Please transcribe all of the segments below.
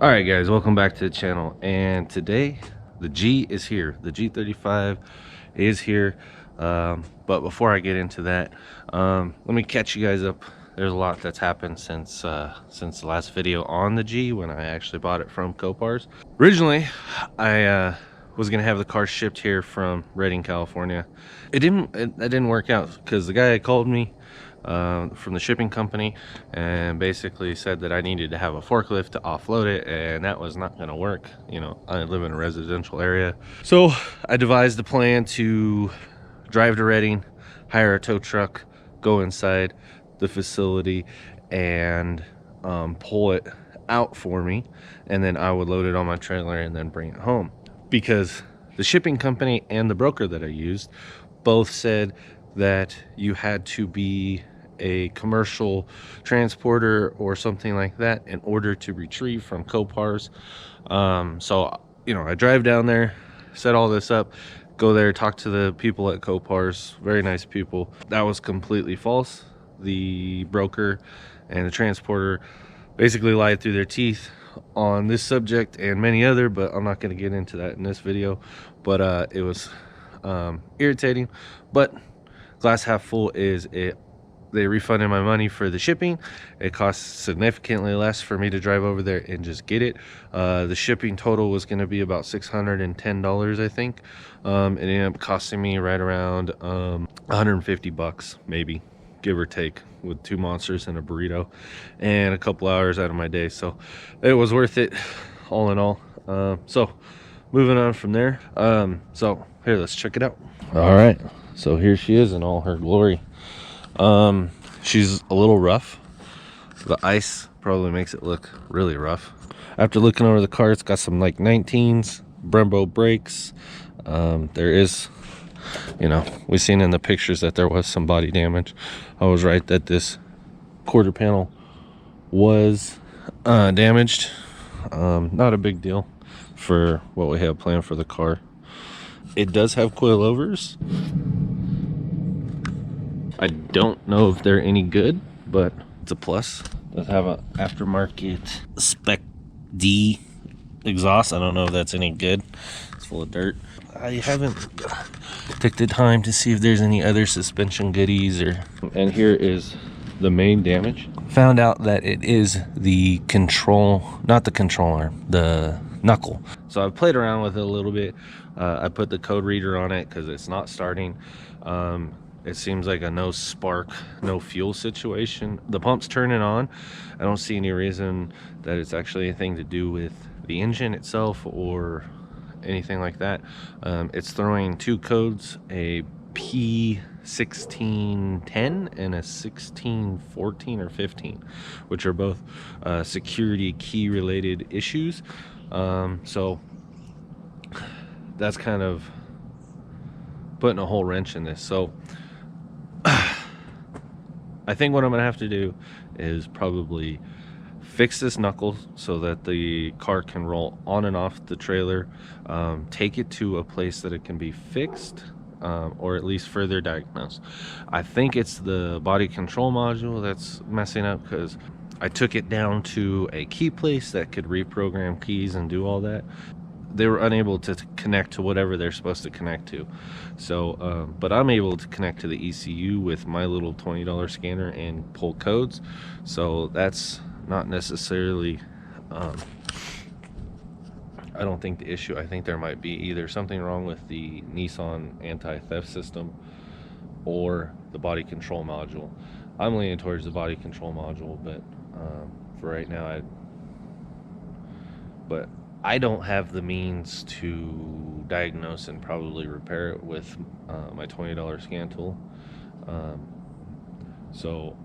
All right, guys, welcome back to the channel. And today the G is here. The G35 is here. But before I get into that, let me catch you guys up. There's a lot that's happened since the last video on the G, when I actually bought it from Copart. Originally, I was gonna have the car shipped here from Redding, California. It didn't work out because the guy called me from the shipping company and basically said that I needed to have a forklift to offload it, and that was not going to work. You know, I live in a residential area, so I devised a plan to drive to Redding, hire a tow truck, go inside the facility and pull it out for me, and then I would load it on my trailer and then bring it home. Because the shipping company and the broker that I used both said that you had to be a commercial transporter or something like that in order to retrieve from Copart. So, you know, I drive down there, set all this up, go there, talk to the people at Copart, very nice people. That was completely false. The broker and the transporter basically lied through their teeth on this subject and many other, but I'm not going to get into that in this video. But it was irritating. But glass half full is they refunded my money for the shipping. It cost significantly less for me to drive over there and just get it. The shipping total was going to be about $610, I think. It ended up costing me right around 150 bucks, maybe, give or take, with 2 monsters and a burrito and a couple hours out of my day. So it was worth it all in all. So moving on from there, so here, let's check it out. All right, so here she is in all her glory. She's a little rough. The ice probably makes it look really rough. After looking over the car, it's got some like 19s, Brembo brakes. There is, you know, we've seen in the pictures that there was some body damage. I was right that this quarter panel was damaged. Not a big deal for what we have planned for the car. It does have coilovers. I don't know if they're any good, but it's a plus. It does have an aftermarket Spec D exhaust. I don't know if that's any good. It's full of dirt. I haven't took the time to see if there's any other suspension goodies or. And here is the main damage. Found out that it is the control, not the controller, the knuckle. So I've played around with it a little bit. I put the code reader on it because it's not starting. It seems like a no spark, no fuel situation. The pump's turning on. I don't see any reason that it's actually anything to do with the engine itself or anything like that. It's throwing two codes, a P1610 and a 1614 or 15, which are both security key related issues. So that's kind of putting a whole wrench in this. So I think what I'm gonna have to do is probably fix this knuckle so that the car can roll on and off the trailer, take it to a place that it can be fixed, or at least further diagnosed. I think it's the body control module that's messing up, because I took it down to a key place that could reprogram keys and do all that. They were unable to connect to whatever they're supposed to connect to. So, but I'm able to connect to the ECU with my little $20 scanner and pull codes. So that's not necessarily, I don't think the issue. I think there might be either something wrong with the Nissan anti-theft system or the body control module. I'm leaning towards the body control module, but for right now, I don't have the means to diagnose and probably repair it with my $20 scan tool. So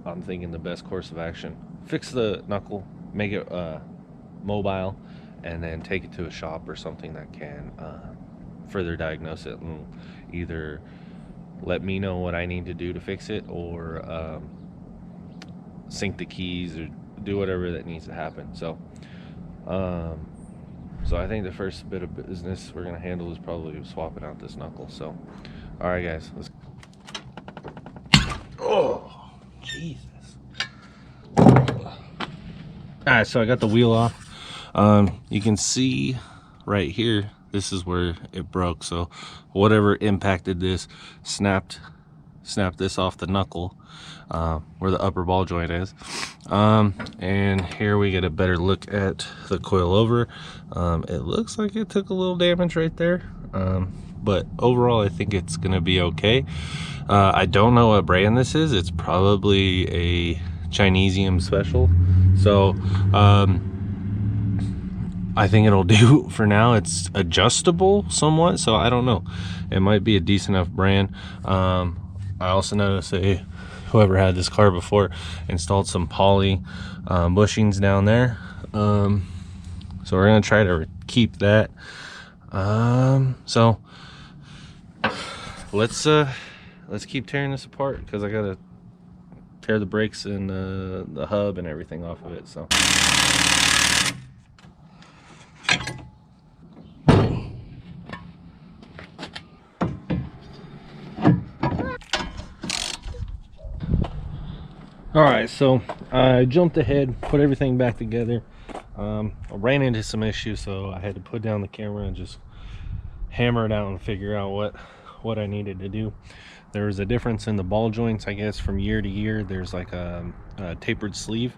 I'm thinking the best course of action, fix the knuckle, make it mobile, and then take it to a shop or something that can further diagnose it and either let me know what I need to do to fix it, or sync the keys, or do whatever that needs to happen. So so I think the first bit of business we're gonna handle is probably swapping out this knuckle. So all right, guys, let's. Oh, Jesus. All right, so I got the wheel off. You can see right here, this is where it broke. So whatever impacted this snapped this off the knuckle, where the upper ball joint is. And here we get a better look at the coil over. It looks like it took a little damage right there, but overall I think it's gonna be okay. I don't know what brand this is. It's probably a Chinesium special, so I think it'll do for now. It's adjustable somewhat, so I don't know. It might be a decent enough brand. I also noticed whoever had this car before installed some poly bushings down there. So we're gonna try to keep that. So let's keep tearing this apart, because I gotta tear the brakes and the hub and everything off of it. So all right, so I jumped ahead, put everything back together. I ran into some issues, so I had to put down the camera and just hammer it out and figure out what I needed to do. There was a difference in the ball joints, I guess, from year to year. There's like a tapered sleeve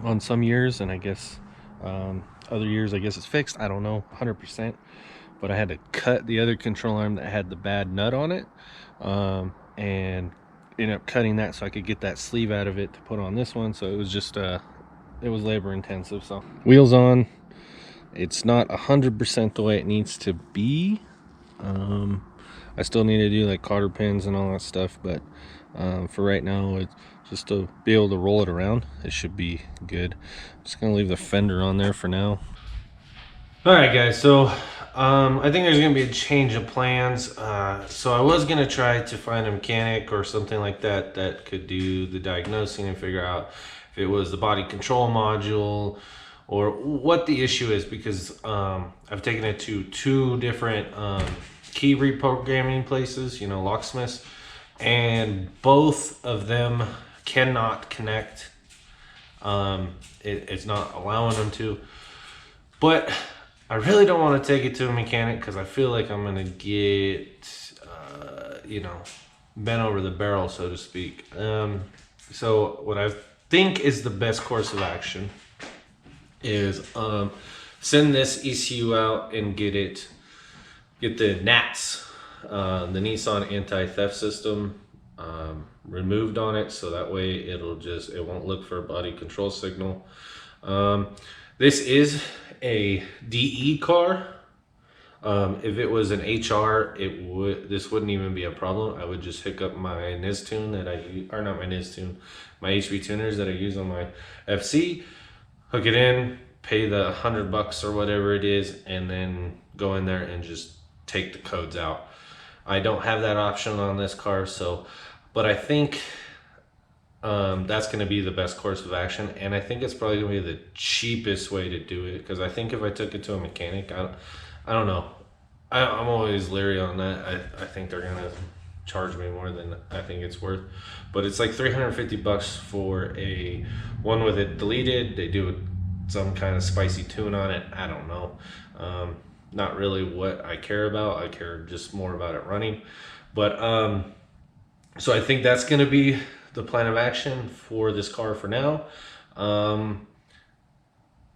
on some years, and I guess other years I guess it's fixed. I don't know 100%, but I had to cut the other control arm that had the bad nut on it, and ended up cutting that so I could get that sleeve out of it to put on this one. So it was just it was labor intensive. So wheels on, it's not 100% the way it needs to be. I still need to do like cotter pins and all that stuff, but for right now, it's just to be able to roll it around, it should be good. I'm just gonna leave the fender on there for now. All right, guys, so I think there's gonna be a change of plans. So I was gonna try to find a mechanic or something like that that could do the diagnosing and figure out if it was the body control module or what the issue is, because I've taken it to 2 different key reprogramming places, you know, locksmiths, and both of them cannot connect. It's not allowing them to. But I really don't want to take it to a mechanic, because I feel like I'm going to get, you know, bent over the barrel, so to speak. So what I think is the best course of action is send this ECU out and get the NATS, the Nissan anti-theft system, removed on it, so that way it won't look for a body control signal. This is a DE car. If it was an HR, this wouldn't even be a problem. I would just hook up my Nistune that I use, or not my Nistune, my HV tuners that I use on my FC, hook it in, pay the $100 or whatever it is, and then go in there and just take the codes out. I don't have that option on this car, but I think that's going to be the best course of action, and I think it's probably going to be the cheapest way to do it, because I think if I took it to a mechanic, I don't know. I'm always leery on that. I think they're going to charge me more than I think it's worth, but it's like $350 for a one with it deleted. They do some kind of spicy tune on it. I don't know. Not really what I care about. I care just more about it running. But so I think that's going to be the plan of action for this car for now.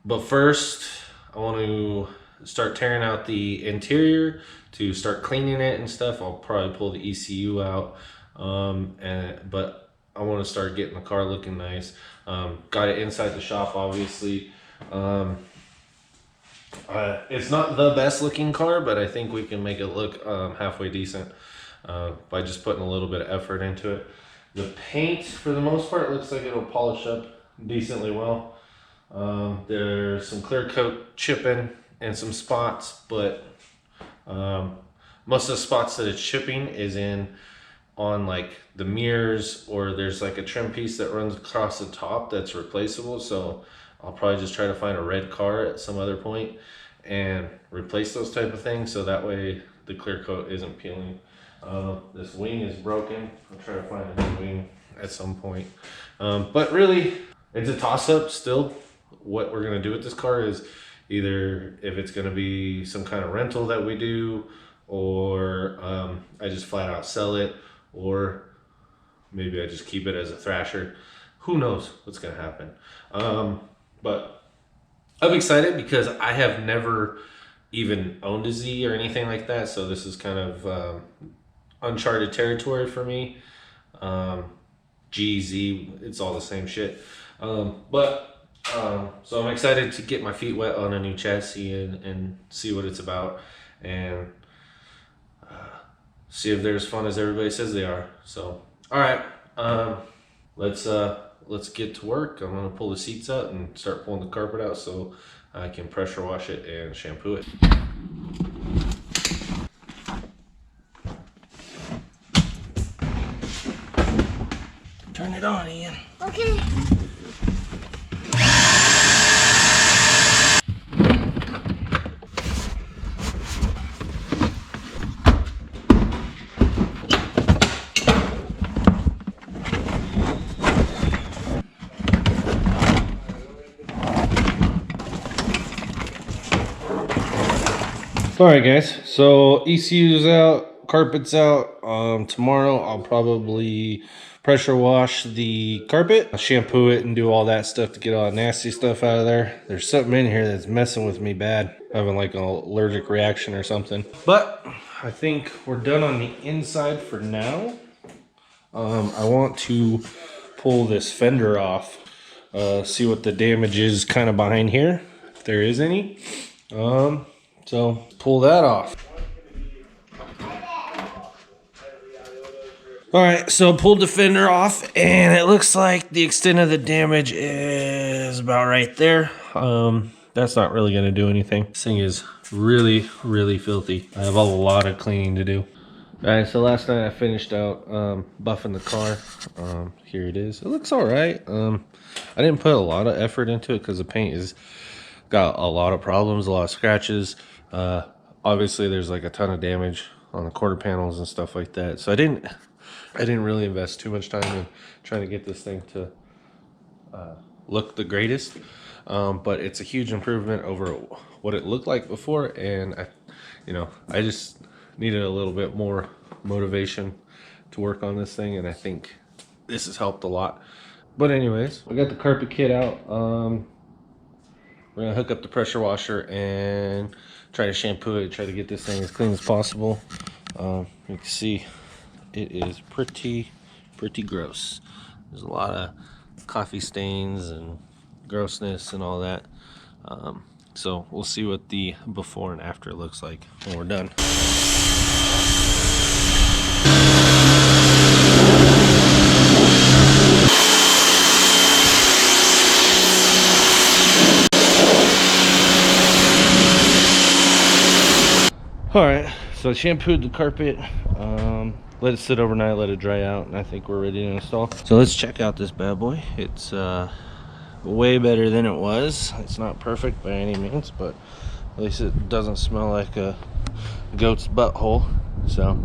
But first, I want to start tearing out the interior to start cleaning it and stuff. I'll probably pull the ECU out, but I want to start getting the car looking nice. Got it inside the shop, obviously. It's not the best looking car, but I think we can make it look halfway decent by just putting a little bit of effort into it. The paint, for the most part, looks like it'll polish up decently well. There's some clear coat chipping and some spots, but most of the spots that it's chipping is on like the mirrors, or there's like a trim piece that runs across the top that's replaceable. So I'll probably just try to find a red car at some other point and replace those type of things, so that way the clear coat isn't peeling. This wing is broken. I'll try to find a new wing at some point. But really, it's a toss-up still what we're gonna do with this car is either if it's gonna be some kind of rental that we do, or I just flat out sell it, or maybe I just keep it as a thrasher. Who knows what's gonna happen? But I'm excited because I have never even owned a Z or anything like that, so this is kind of uncharted territory for me. GZ, it's all the same shit. So I'm excited to get my feet wet on a new chassis and see what it's about, and see if they're as fun as everybody says they are. So, all right, let's get to work. I'm gonna pull the seats out and start pulling the carpet out so I can pressure wash it and shampoo it. Turn it on, Ian. Okay. All right, guys, so ECU's out, carpet's out. Tomorrow I'll probably pressure wash the carpet, shampoo it, and do all that stuff to get all that nasty stuff out of there. There's something in here that's messing with me bad, having like an allergic reaction or something. But I think we're done on the inside for now. I want to pull this fender off, see what the damage is kind of behind here, if there is any. So pull that off. All right, so pulled the fender off, and it looks like the extent of the damage is about right there. That's not really gonna do anything. This thing is really, really filthy. I have a lot of cleaning to do. All right, so last night I finished out buffing the car. Here it is. It looks all right. I didn't put a lot of effort into it because the paint is got a lot of problems, a lot of scratches. Obviously there's like a ton of damage on the quarter panels and stuff like that. So I didn't really invest too much time in trying to get this thing to look the greatest. But it's a huge improvement over what it looked like before, and I just needed a little bit more motivation to work on this thing, and I think this has helped a lot. But anyways, I got the carpet kit out. We're gonna hook up the pressure washer and try to shampoo it, try to get this thing as clean as possible. You can see it is pretty gross. There's a lot of coffee stains and grossness and all that. So we'll see what the before and after looks like when we're done. All right, so I shampooed the carpet, let it sit overnight, let it dry out, and I think we're ready to install. So let's check out this bad boy. It's way better than it was. It's not perfect by any means, but at least it doesn't smell like a goat's butthole. So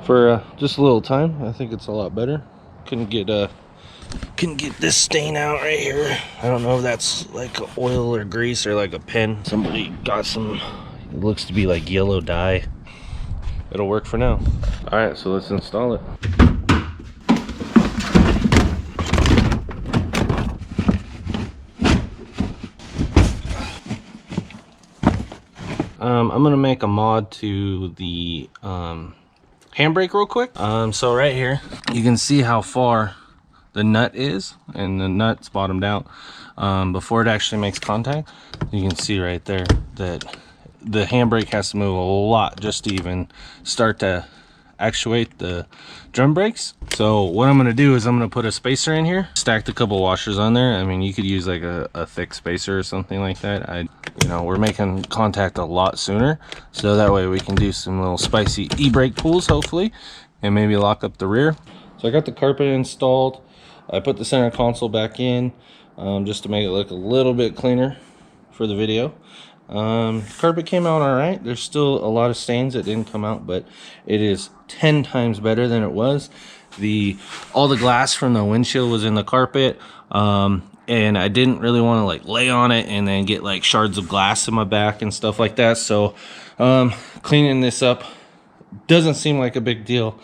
for just a little time, I think it's a lot better. Couldn't get this stain out right here. I don't know if that's like oil or grease or like a pen. Somebody got some, it looks to be like yellow dye. It'll work for now. All right, so let's install it. I'm gonna make a mod to the handbrake real quick. So right here, you can see how far the nut is, and the nut's bottomed out. Before it actually makes contact, you can see right there that the handbrake has to move a lot just to even start to actuate the drum brakes. So what I'm gonna do is I'm gonna put a spacer in here, stacked a couple washers on there. I mean, you could use like a thick spacer or something like that. We're making contact a lot sooner, so that way we can do some little spicy e-brake pulls hopefully, and maybe lock up the rear. So I got the carpet installed. I put the center console back in just to make it look a little bit cleaner for the video. Carpet came out all right. There's still a lot of stains that didn't come out, but it is 10 times better than it was. All the glass from the windshield was in the carpet. and I didn't really want to like lay on it and then get like shards of glass in my back and stuff like that. So cleaning this up doesn't seem like a big deal,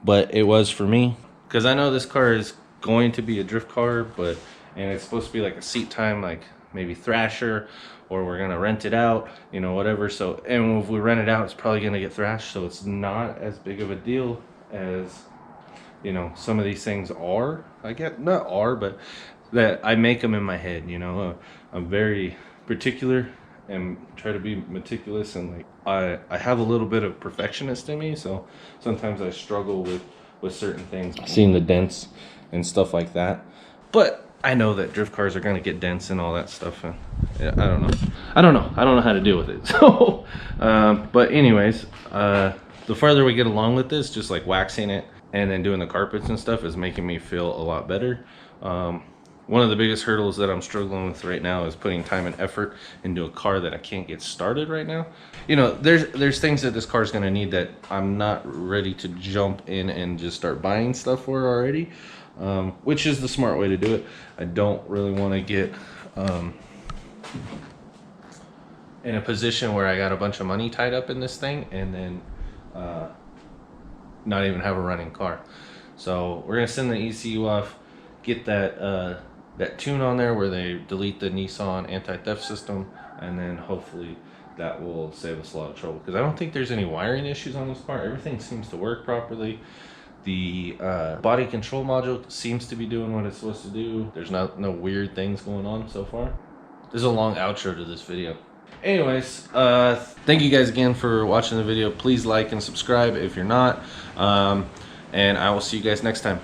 but it was for me, because I know this car is going to be a drift car, and it's supposed to be like a seat time, like maybe Thrasher, or we're gonna rent it out, you know, whatever. So, and if we rent it out, it's probably gonna get thrashed, so it's not as big of a deal as, you know, some of these things are. I get, not are, but that I make them in my head, you know. I'm very particular and try to be meticulous, and like I have a little bit of perfectionist in me, so sometimes I struggle with certain things, seeing the dents and stuff like that. But I know that drift cars are gonna get dents and all that stuff, and yeah, I don't know how to deal with it. So but anyways, the farther we get along with this, just like waxing it and then doing the carpets and stuff is making me feel a lot better. One of the biggest hurdles that I'm struggling with right now is putting time and effort into a car that I can't get started right now. You know, there's things that this car is going to need that I'm not ready to jump in and just start buying stuff for already, which is the smart way to do it. I don't really want to get in a position where I got a bunch of money tied up in this thing and then not even have a running car. So we're gonna send the ECU off, get that that tune on there where they delete the Nissan anti-theft system, and then hopefully that will save us a lot of trouble, because I don't think there's any wiring issues on this car. Everything seems to work properly. The body control module seems to be doing what it's supposed to do. There's no weird things going on so far. This is a long outro to this video. Anyways, thank you guys again for watching the video. Please like and subscribe if you're not, and I will see you guys next time.